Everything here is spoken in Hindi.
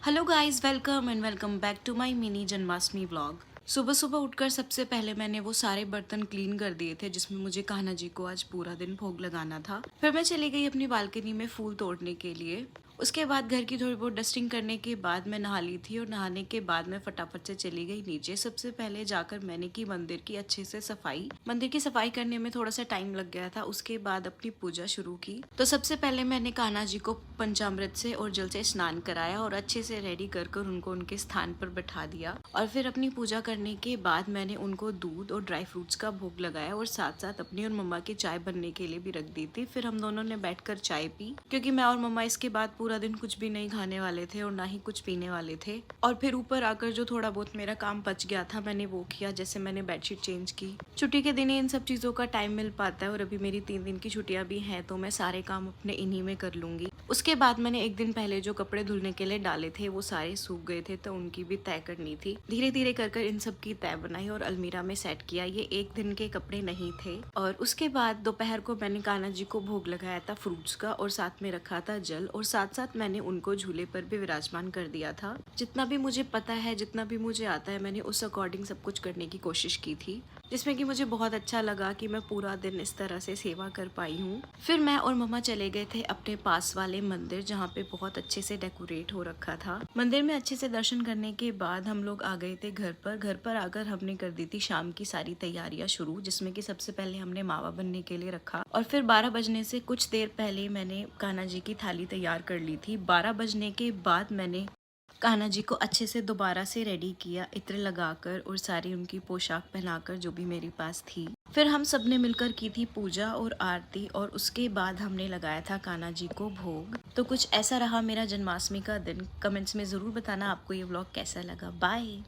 Hello guys, welcome and welcome back to my mini Janmashtami vlog. सुबह सुबह उठकर सबसे पहले मैंने वो सारे बर्तन क्लीन कर दिए थे जिसमें मुझे कान्हा जी को आज पूरा दिन भोग लगाना था। फिर मैं चली गई अपनी बालकनी में फूल तोड़ने के लिए। उसके बाद घर की थोड़ी बहुत डस्टिंग करने के बाद मैं नहा ली थी और नहाने के बाद मैं फटाफट से चली गई नीचे। सबसे पहले जाकर मैंने की मंदिर की अच्छे से सफाई। मंदिर की सफाई करने में थोड़ा सा टाइम लग गया था। उसके बाद अपनी पूजा शुरू की। तो सबसे पहले मैंने कान्हा जी को पंचामृत से और जल से स्नान कराया और अच्छे से रेडी कर उनको उनके स्थान पर बैठा दिया। और फिर अपनी पूजा करने के बाद मैंने उनको दूध और ड्राई फ्रूट्स का भोग लगाया और साथ साथ अपनी और मम्मा की चाय बनने के लिए भी रख दी थी। फिर हम दोनों ने बैठकर चाय पी, क्योंकि मैं और मम्मा इसके बाद पूरा दिन कुछ भी नहीं खाने वाले थे और ना ही कुछ पीने वाले थे। और फिर ऊपर आकर जो थोड़ा बहुत मेरा काम बच गया था मैंने वो किया, जैसे मैंने बेडशीट चेंज की। छुट्टी के दिन ही इन सब चीज़ों का टाइम मिल पाता है और अभी मेरी 3 दिन की छुट्टियां भी हैं तो मैं सारे काम अपने इन्हीं में कर लूंगी। उसके बाद मैंने एक दिन पहले जो कपड़े धुलने के लिए डाले थे वो सारे सूख गए थे तो उनकी भी तय करनी थी। धीरे धीरे कर इन सब की तय बनाई और अलमीरा में सेट किया। ये एक दिन के कपड़े नहीं थे। और उसके बाद दोपहर को मैंने कान्हा जी को भोग लगाया था फ्रूट्स का और साथ में रखा था जल, और साथ साथ मैंने उनको झूले पर भी विराजमान कर दिया था। जितना भी मुझे पता है, जितना भी मुझे आता है, मैंने उस अकॉर्डिंग सब कुछ करने की कोशिश की थी, जिसमें कि मुझे बहुत अच्छा लगा कि मैं पूरा दिन इस तरह से सेवा कर पाई हूँ। फिर मैं और मम्मा चले गए थे अपने पास वाले मंदिर, जहाँ पे बहुत अच्छे से डेकोरेट हो रखा था। मंदिर में अच्छे से दर्शन करने के बाद हम लोग आ गए थे घर पर। घर पर आकर हमने कर दी थी शाम की सारी तैयारियां शुरू, जिसमें कि सबसे पहले हमने मावा बनने के लिए रखा और फिर 12 बजने से कुछ देर पहले मैंने कान्हा जी की थाली तैयार कर ली थी। 12 बजने के बाद मैंने कान्हा जी को अच्छे से दोबारा से रेडी किया, इत्र लगाकर और सारी उनकी पोशाक पहनाकर जो भी मेरे पास थी। फिर हम सब ने मिलकर की थी पूजा और आरती और उसके बाद हमने लगाया था कान्हा जी को भोग। तो कुछ ऐसा रहा मेरा जन्माष्टमी का दिन। कमेंट्स में ज़रूर बताना आपको ये व्लॉग कैसा लगा। बाय।